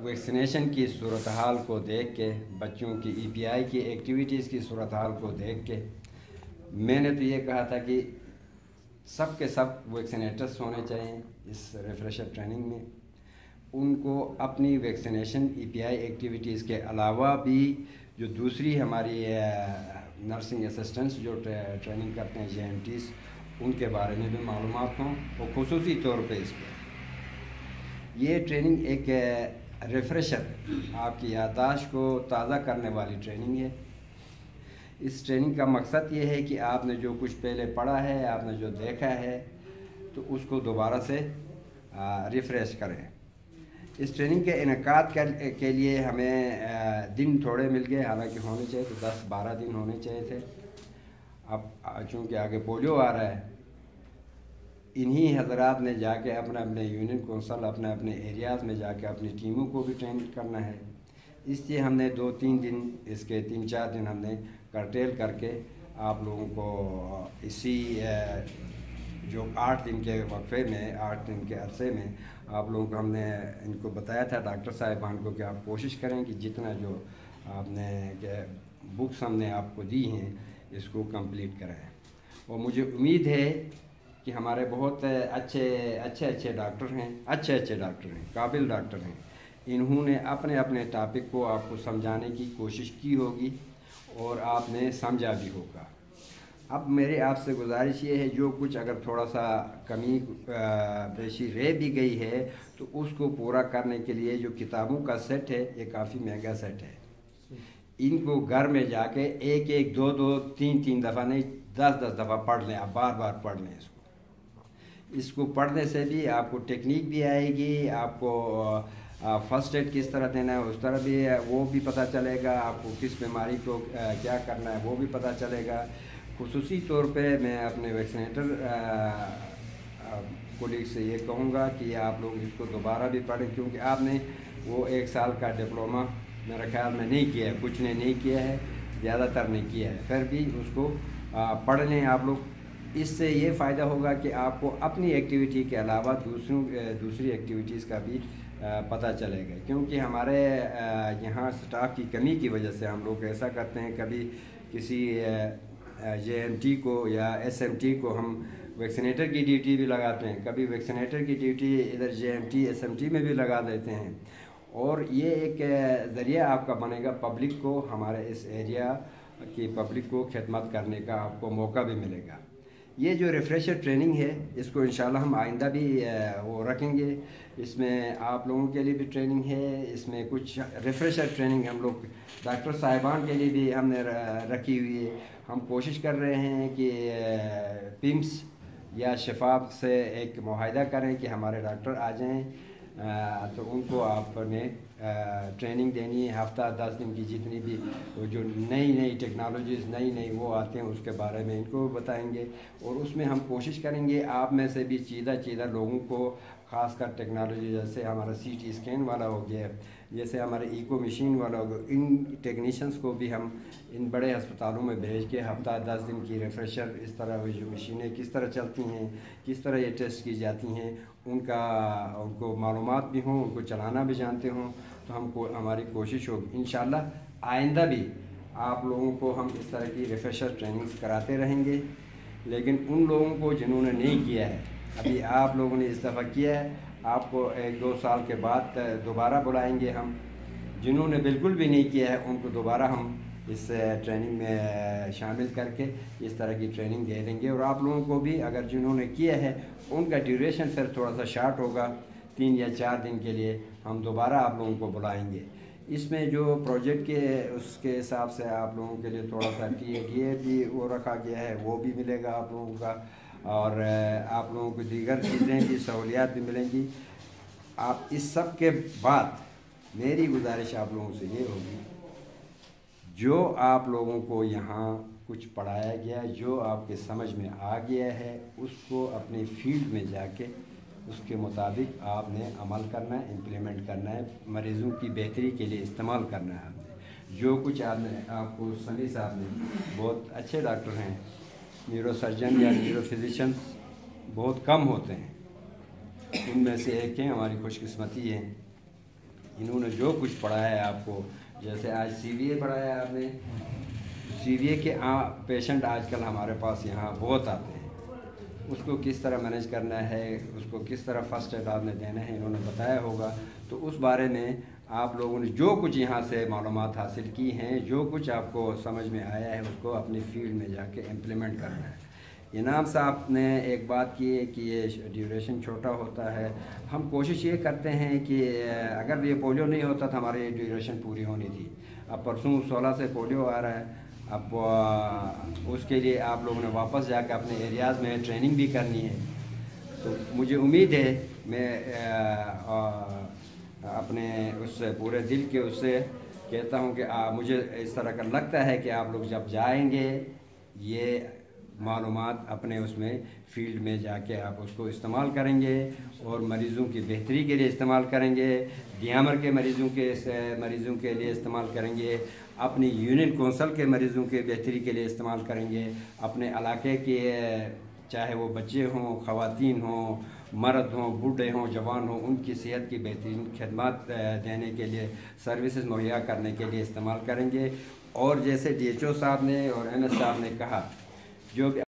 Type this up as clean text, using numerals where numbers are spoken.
Vaccination की सूरत हाल को देख के, बच्चों की EPI की एक्टिविटीज़ की सूरत हाल को देख के मैंने तो ये कहा था कि सब के सब वैक्सीनेटर्स होने चाहिए इस रिफ्रेशर ट्रेनिंग में। उनको अपनी वैक्सीनेशन EPI एक्टिविटीज़ के अलावा भी जो दूसरी हमारी नर्सिंग असिस्टेंट्स जो ट्रेनिंग करते हैं JMTs, उनके बारे में भी मालूमात हों, और खुसूसी तौर पे इस पर ये ट्रेनिंग एक रिफ्रेशर, आपकी याददाश्त को ताज़ा करने वाली ट्रेनिंग है। इस ट्रेनिंग का मकसद ये है कि आपने जो कुछ पहले पढ़ा है, आपने जो देखा है, तो उसको दोबारा से रिफ़्रेश करें। इस ट्रेनिंग के इनकाद के लिए हमें दिन थोड़े मिल गए, हालांकि होने चाहिए तो 10-12 दिन होने चाहिए थे। अब चूँकि आगे पोलियो आ रहा है, इन्हीं हजरात ने जाके अपने अपने यूनियन कौंसल, अपने अपने एरियाज़ में जाके अपनी टीमों को भी ट्रेन करना है। इसलिए हमने 2-3 दिन, इसके 3-4 दिन हमने कर्टेल करके आप लोगों को इसी जो 8 दिन के वक्फे में, 8 दिन के अरसे में आप लोगों को हमने इनको बताया था, डॉक्टर साहिबान को, कि आप कोशिश करें कि जितना जो आपने बुक्स हमने आपको दी हैं इसको कंप्लीट कराएं। और मुझे उम्मीद है कि हमारे बहुत अच्छे डॉक्टर हैं, काबिल डॉक्टर हैं। इन्होंने अपने अपने टॉपिक को आपको समझाने की कोशिश की होगी और आपने समझा भी होगा। अब मेरी आपसे गुजारिश ये है, जो कुछ अगर थोड़ा सा कमी बेशी रह भी गई है तो उसको पूरा करने के लिए जो किताबों का सेट है, ये काफ़ी महंगा सेट है। इनको घर में जाके 1-1, 2-2, 3-3 दफ़ा नहीं, 10-10 दफ़ा पढ़ लें, आप बार पढ़ लें इसको पढ़ने से भी आपको टेक्निक भी आएगी, आपको फर्स्ट एड किस तरह देना है उस तरह भी वो भी पता चलेगा, आपको किस बीमारी को क्या करना है वो भी पता चलेगा। खुसूसी तौर पे मैं अपने वैक्सीनेटर कोलीग से ये कहूँगा कि आप लोग इसको दोबारा भी पढ़ें, क्योंकि आपने वो 1 साल का डिप्लोमा मेरे ख्याल में नहीं किया है, कुछ ने नहीं किया है, ज़्यादातर नहीं किया है, फिर भी उसको पढ़ लें आप लोग। इससे ये फ़ायदा होगा कि आपको अपनी एक्टिविटी के अलावा दूसरी एक्टिविटीज़ का भी पता चलेगा, क्योंकि हमारे यहाँ स्टाफ की कमी की वजह से हम लोग ऐसा करते हैं, कभी किसी JMT को या SMT को हम वैक्सीनेटर की ड्यूटी भी लगाते हैं, कभी वैक्सीनेटर की ड्यूटी इधर JMT SMT में भी लगा देते हैं, और ये एक ज़रिया आपका बनेगा पब्लिक को, हमारे इस एरिया की पब्लिक को खिदमत करने का आपको मौका भी मिलेगा। ये जो रिफ्रेशर ट्रेनिंग है, इसको इंशाल्लाह हम आइंदा भी वो रखेंगे। इसमें आप लोगों के लिए भी ट्रेनिंग है, इसमें कुछ रिफ्रेशर ट्रेनिंग हम लोग डॉक्टर साहिबान के लिए भी हमने रखी हुई है। हम कोशिश कर रहे हैं कि PIMS या शफाफ से एक मुआहदा करें कि हमारे डॉक्टर आ जाएं, तो उनको आपने ट्रेनिंग देनी है हफ्ता 10 दिन की, जितनी भी जो नई टेक्नोलॉजीज़ नई वो आते हैं उसके बारे में इनको बताएंगे, और उसमें हम कोशिश करेंगे आप में से भी चीज़ा लोगों को, ख़ासकर टेक्नोलॉजी जैसे हमारा CT स्कैन वाला हो गया, जैसे हमारे इको मशीन वाला हो गया, इन टेक्नीशियंस को भी हम इन बड़े अस्पतालों में भेज के हफ्ता 10 दिन की रिफ्रेशर, इस तरह जो मशीनें किस तरह चलती हैं, किस तरह ये टेस्ट की जाती हैं, उनको मालूमात भी हों, उनको चलाना भी जानते हों, तो हमको हमारी कोशिश होगी इंशाल्लाह आइंदा भी आप लोगों को हम इस तरह की रिफ्रेशर ट्रेनिंग्स कराते रहेंगे। लेकिन उन लोगों को जिन्होंने नहीं किया है, अभी आप लोगों ने इस दफ़ा किया है, आपको 1-2 साल के बाद दोबारा बुलाएंगे हम। जिन्होंने बिल्कुल भी नहीं किया है उनको दोबारा हम इस ट्रेनिंग में शामिल करके इस तरह की ट्रेनिंग दे देंगे। और आप लोगों को भी अगर जिन्होंने किया है उनका ड्यूरेशन फिर थोड़ा सा शार्ट होगा, 3 या 4 दिन के लिए हम दोबारा आप लोगों को बुलाएंगे। इसमें जो प्रोजेक्ट के उसके हिसाब से आप लोगों के लिए थोड़ा सा TA भी वो रखा गया है, वो भी मिलेगा आप लोगों का, और आप लोगों को दीगर चीज़ें भी, सहूलियात भी मिलेंगी। आप इस सब के बाद मेरी गुजारिश आप लोगों से ये होगी, जो आप लोगों को यहाँ कुछ पढ़ाया गया, जो आपके समझ में आ गया है, उसको अपनी फील्ड में जाके उसके मुताबिक आपने अमल करना है, इम्प्लीमेंट करना है, मरीज़ों की बेहतरी के लिए इस्तेमाल करना है आपने। जो कुछ आपको सनी साहब ने, बहुत अच्छे डॉक्टर हैं, न्यूरो सर्जन या न्यूरो फिजिशियंस बहुत कम होते हैं, उनमें से एक हैं, हमारी खुशकिस्मती है इन्होंने जो कुछ पढ़ाया है आपको, जैसे आज CVA पढ़ाया है आपने, CVA के पेशेंट आजकल हमारे पास यहाँ बहुत आते हैं, उसको किस तरह मैनेज करना है, उसको किस तरह फर्स्ट एड आपने देना है, इन्होंने बताया होगा। तो उस बारे में आप लोगों ने जो कुछ यहाँ से मालूमात हासिल की हैं, जो कुछ आपको समझ में आया है, उसको अपनी फील्ड में जाके इम्प्लीमेंट करना है। इनाम साहब ने एक बात की है कि ये ड्यूरेशन छोटा होता है। हम कोशिश ये करते हैं कि अगर ये पोलियो नहीं होता तो हमारी ड्यूरेशन पूरी होनी थी। अब परसों 16 से पोलियो आ रहा है, अब उसके लिए आप लोगों ने वापस जाकर अपने एरियाज़ में ट्रेनिंग भी करनी है। तो मुझे उम्मीद है, मैं अपने उससे पूरे दिल के उससे कहता हूँ कि मुझे इस तरह का लगता है कि आप लोग जब जाएंगे, ये मालूमात अपने उसमें फील्ड में जाके आप उसको इस्तेमाल करेंगे और मरीज़ों की बेहतरी के लिए इस्तेमाल करेंगे, दियामर के मरीज़ों के लिए इस्तेमाल करेंगे, अपनी यूनियन कौंसल के मरीज़ों के बेहतरी के लिए इस्तेमाल करेंगे, अपने इलाके के चाहे वो बच्चे हों, ख़वातीन हों, मर्द हों, बूढ़े हों, जवान हों, उनकी सेहत की बेहतरीन खदमात देने के लिए, सर्विसेज मुहैया करने के लिए इस्तेमाल करेंगे। और जैसे DHO साहब ने और MS साहब ने कहा, जो भी